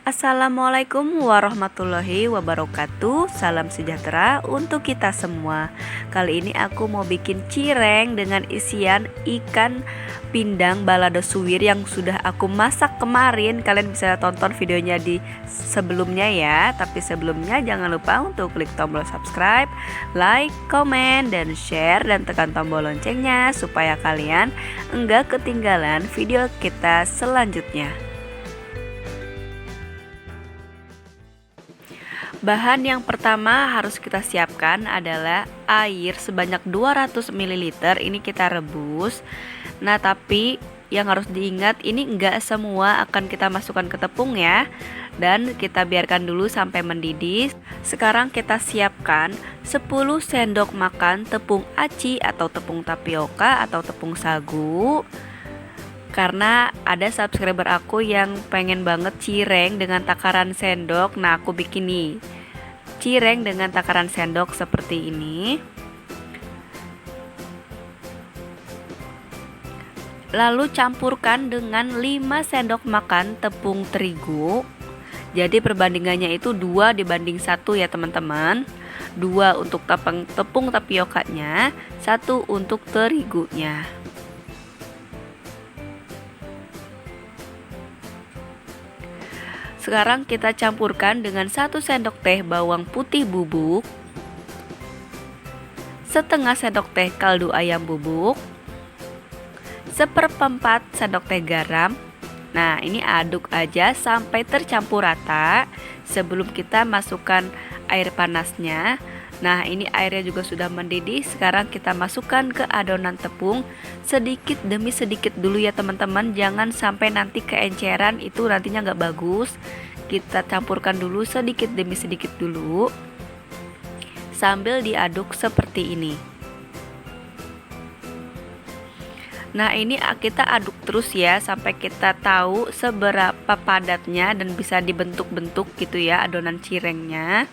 Assalamualaikum warahmatullahi wabarakatuh. Salam sejahtera untuk kita semua. Kali ini aku mau bikin cireng dengan isian ikan pindang balado suwir yang sudah aku masak kemarin. Kalian bisa tonton videonya di sebelumnya ya. Tapi sebelumnya jangan lupa untuk klik tombol subscribe, like, komen, dan share, dan tekan tombol loncengnya supaya kalian enggak ketinggalan video kita selanjutnya. Bahan yang pertama harus kita siapkan adalah air sebanyak 200 ml. Ini kita rebus. Nah, tapi yang harus diingat, ini enggak semua akan kita masukkan ke tepung ya. Dan kita biarkan dulu sampai mendidih. Sekarang kita siapkan 10 sendok makan tepung aci atau tepung tapioka atau tepung sagu. Karena ada subscriber aku yang pengen banget cireng dengan takaran sendok. Nah, aku bikin nih cireng dengan takaran sendok seperti ini. Lalu campurkan dengan 5 sendok makan tepung terigu. Jadi perbandingannya itu 2 dibanding 1 ya teman-teman. 2 untuk tepung tapiokanya, 1 untuk terigunya. Sekarang kita campurkan dengan 1 sendok teh bawang putih bubuk, setengah sendok teh kaldu ayam bubuk, 1/4 sendok teh garam. Nah, ini aduk aja sampai tercampur rata sebelum kita masukkan air panasnya. Nah, ini airnya juga sudah mendidih. Sekarang kita masukkan ke adonan tepung sedikit demi sedikit dulu ya teman-teman. Jangan sampai nanti keenceran, itu nantinya nggak bagus. Kita campurkan dulu sedikit demi sedikit dulu sambil diaduk seperti ini. Nah, ini kita aduk terus ya sampai kita tahu seberapa padatnya dan bisa dibentuk-bentuk gitu ya adonan cirengnya.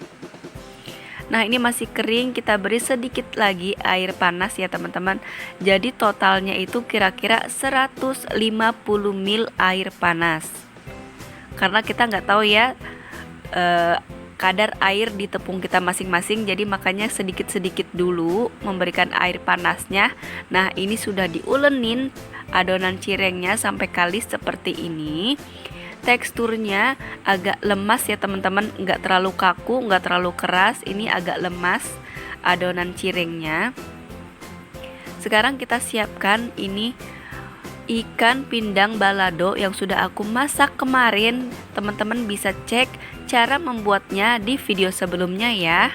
Nah, ini masih kering, kita beri sedikit lagi air panas ya teman-teman. Jadi totalnya itu kira-kira 150 ml air panas. Karena kita nggak tahu ya kadar air di tepung kita masing-masing, jadi makanya sedikit-sedikit dulu memberikan air panasnya. Nah, ini sudah diulenin adonan cirengnya sampai kalis seperti ini. Teksturnya agak lemas ya teman-teman, nggak terlalu kaku, nggak terlalu keras. Ini agak lemas adonan cirengnya. Sekarang kita siapkan ini ikan pindang balado yang sudah aku masak kemarin. Teman-teman bisa cek cara membuatnya di video sebelumnya ya.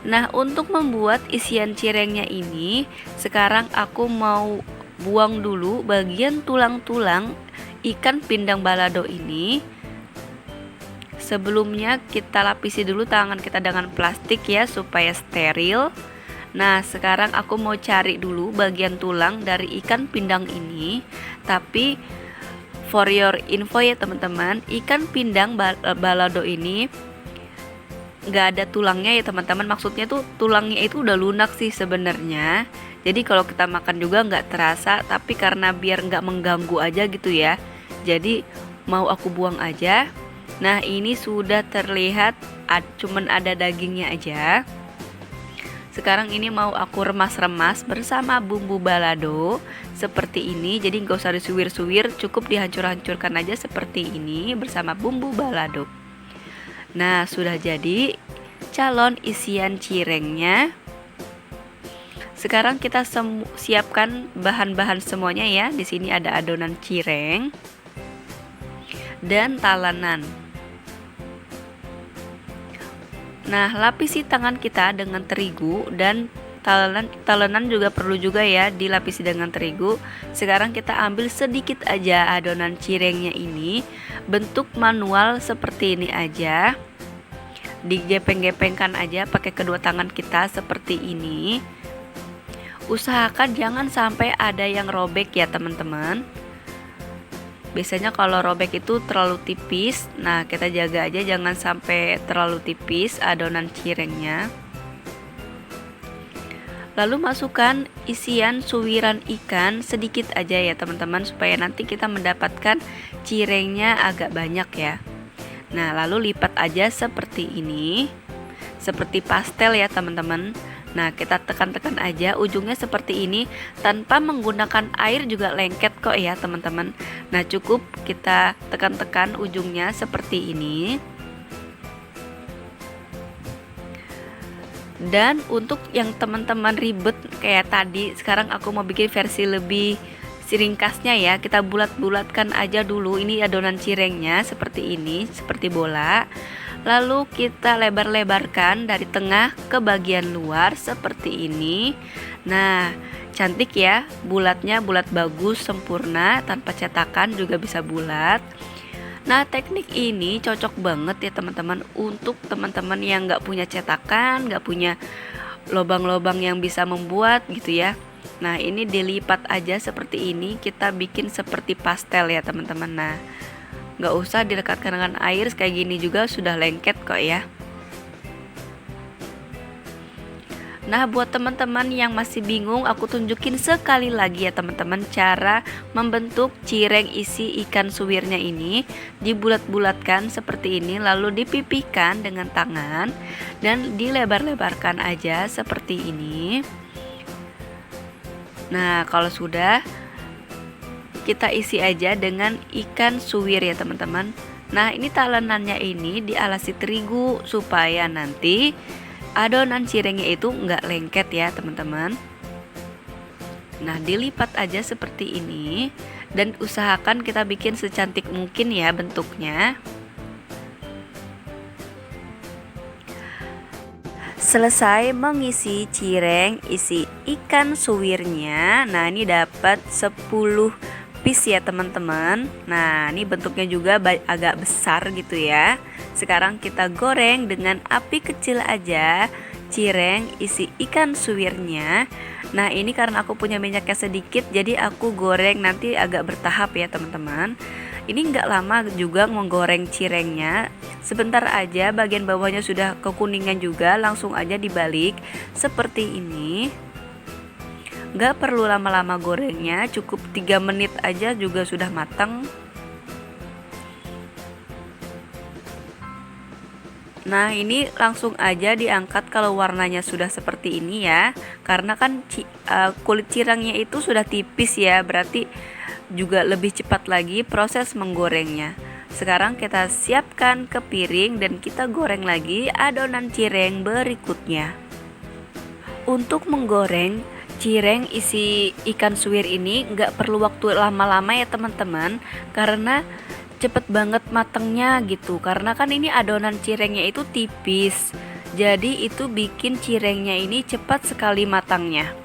Nah, untuk membuat isian cirengnya ini, sekarang aku mau buang dulu bagian tulang-tulang ikan pindang balado ini. Sebelumnya kita lapisi dulu tangan kita dengan plastik ya supaya steril. Nah, sekarang aku mau cari dulu bagian tulang dari ikan pindang ini. Tapi for your info ya teman-teman, ikan pindang balado ini nggak ada tulangnya ya teman-teman. Maksudnya tuh tulangnya itu udah lunak sih sebenarnya. Jadi kalau kita makan juga nggak terasa, tapi karena biar nggak mengganggu aja gitu ya, jadi mau aku buang aja. Nah, ini sudah terlihat cuman ada dagingnya aja. Sekarang ini mau aku remas-remas bersama bumbu balado seperti ini. Jadi nggak usah disuwir-suwir, cukup dihancur-hancurkan aja seperti ini bersama bumbu balado. Nah, sudah jadi calon isian cirengnya. Sekarang kita siapkan bahan-bahan semuanya ya. Di sini ada adonan cireng dan talenan. Nah, lapisi tangan kita dengan terigu dan talenan juga perlu juga ya dilapisi dengan terigu. Sekarang kita ambil sedikit aja adonan cirengnya ini, bentuk manual seperti ini aja. Digepeng-gepengkan aja pakai kedua tangan kita seperti ini. Usahakan jangan sampai ada yang robek ya teman-teman. Biasanya kalau robek itu terlalu tipis. Nah, kita jaga aja jangan sampai terlalu tipis adonan cirengnya. Lalu masukkan isian suwiran ikan sedikit aja ya teman-teman, supaya nanti kita mendapatkan cirengnya agak banyak ya. Nah, lalu lipat aja seperti ini, seperti pastel ya teman-teman. Nah, kita tekan-tekan aja ujungnya seperti ini, tanpa menggunakan air juga lengket kok ya teman-teman. Nah, cukup kita tekan-tekan ujungnya seperti ini. Dan untuk yang teman-teman ribet kayak tadi, sekarang aku mau bikin versi lebih ringkasnya ya. Kita bulat-bulatkan aja dulu ini adonan cirengnya seperti ini, seperti bola. Lalu kita lebar-lebarkan dari tengah ke bagian luar seperti ini. Nah, cantik ya, bulatnya bulat bagus, sempurna, tanpa cetakan juga bisa bulat. Nah, teknik ini cocok banget ya teman-teman untuk teman-teman yang nggak punya cetakan, nggak punya lobang-lobang yang bisa membuat gitu ya. Nah, ini dilipat aja seperti ini, kita bikin seperti pastel ya teman-teman. Nah, nggak usah dilekatkan dengan air, kayak gini juga sudah lengket kok ya. Nah, buat teman-teman yang masih bingung, aku tunjukin sekali lagi ya teman-teman cara membentuk cireng isi ikan suwirnya ini. Dibulat-bulatkan seperti ini, lalu dipipihkan dengan tangan dan dilebar-lebarkan aja seperti ini. Nah, kalau sudah, kita isi aja dengan ikan suwir ya teman-teman. Nah, ini talenannya ini dialasi terigu supaya nanti adonan cirengnya itu nggak lengket ya teman-teman. Nah, dilipat aja seperti ini dan usahakan kita bikin secantik mungkin ya bentuknya. Selesai mengisi cireng isi ikan suwirnya. Nah, ini dapat 10 piece ya teman-teman. Nah, ini bentuknya juga agak besar gitu ya. Sekarang kita goreng dengan api kecil aja cireng isi ikan suwirnya. Nah, ini karena aku punya minyaknya sedikit, jadi aku goreng nanti agak bertahap ya teman-teman. Ini nggak lama juga menggoreng cirengnya, sebentar aja bagian bawahnya sudah kekuningan juga, langsung aja dibalik seperti ini. Nggak perlu lama-lama gorengnya, cukup 3 menit aja juga sudah matang. Nah, ini langsung aja diangkat kalau warnanya sudah seperti ini ya. Karena kan kulit cirengnya itu sudah tipis ya, berarti juga lebih cepat lagi proses menggorengnya. Sekarang kita siapkan ke piring dan kita goreng lagi adonan cireng berikutnya. Untuk menggoreng cireng isi ikan suwir ini nggak perlu waktu lama-lama ya teman-teman, karena cepet banget matangnya gitu, karena kan ini adonan cirengnya itu tipis, jadi itu bikin cirengnya ini cepat sekali matangnya.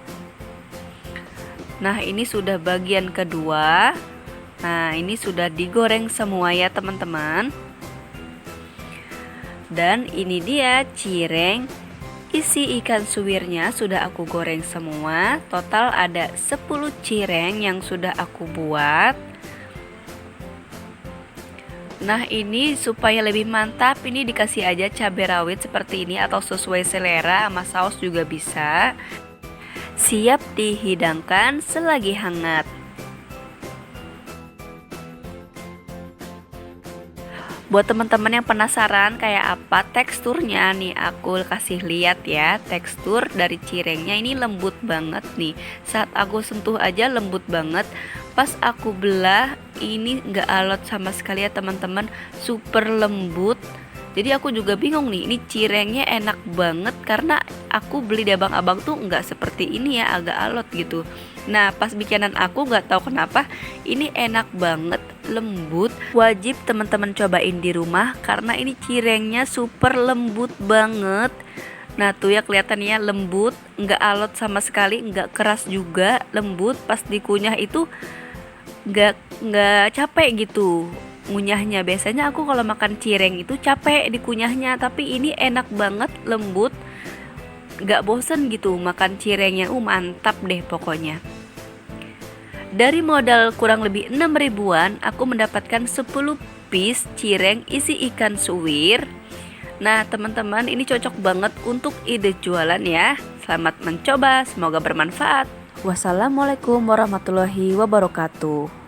Nah, ini sudah bagian kedua. Nah, ini sudah digoreng semua ya teman-teman. Dan ini dia cireng isi ikan suwirnya sudah aku goreng semua. Total ada 10 cireng yang sudah aku buat. Nah, ini supaya lebih mantap, ini dikasih aja cabai rawit seperti ini atau sesuai selera, sama saus juga bisa. Siap dihidangkan selagi hangat. Buat teman-teman yang penasaran kayak apa teksturnya nih, aku kasih lihat ya. Tekstur dari cirengnya ini lembut banget nih. Saat aku sentuh aja lembut banget. Pas aku belah ini nggak alot sama sekali ya teman-teman, super lembut. Jadi aku juga bingung nih, ini cirengnya enak banget karena aku beli di abang-abang tuh nggak seperti ini ya, agak alot gitu. Nah, pas bikinan aku nggak tahu kenapa ini enak banget, lembut. Wajib teman-teman cobain di rumah karena ini cirengnya super lembut banget. Nah, tuh ya kelihatannya lembut, nggak alot sama sekali, nggak keras juga, lembut. Pas dikunyah itu nggak capek gitu ngunyahnya. Biasanya aku kalau makan cireng itu capek dikunyahnya, tapi ini enak banget, lembut, gak bosen gitu makan cirengnya. Mantap deh pokoknya. Dari modal kurang lebih 6 ribuan aku mendapatkan 10 piece cireng isi ikan suwir. Nah, teman-teman, ini cocok banget untuk ide jualan ya. Selamat mencoba, semoga bermanfaat. Wassalamualaikum warahmatullahi wabarakatuh.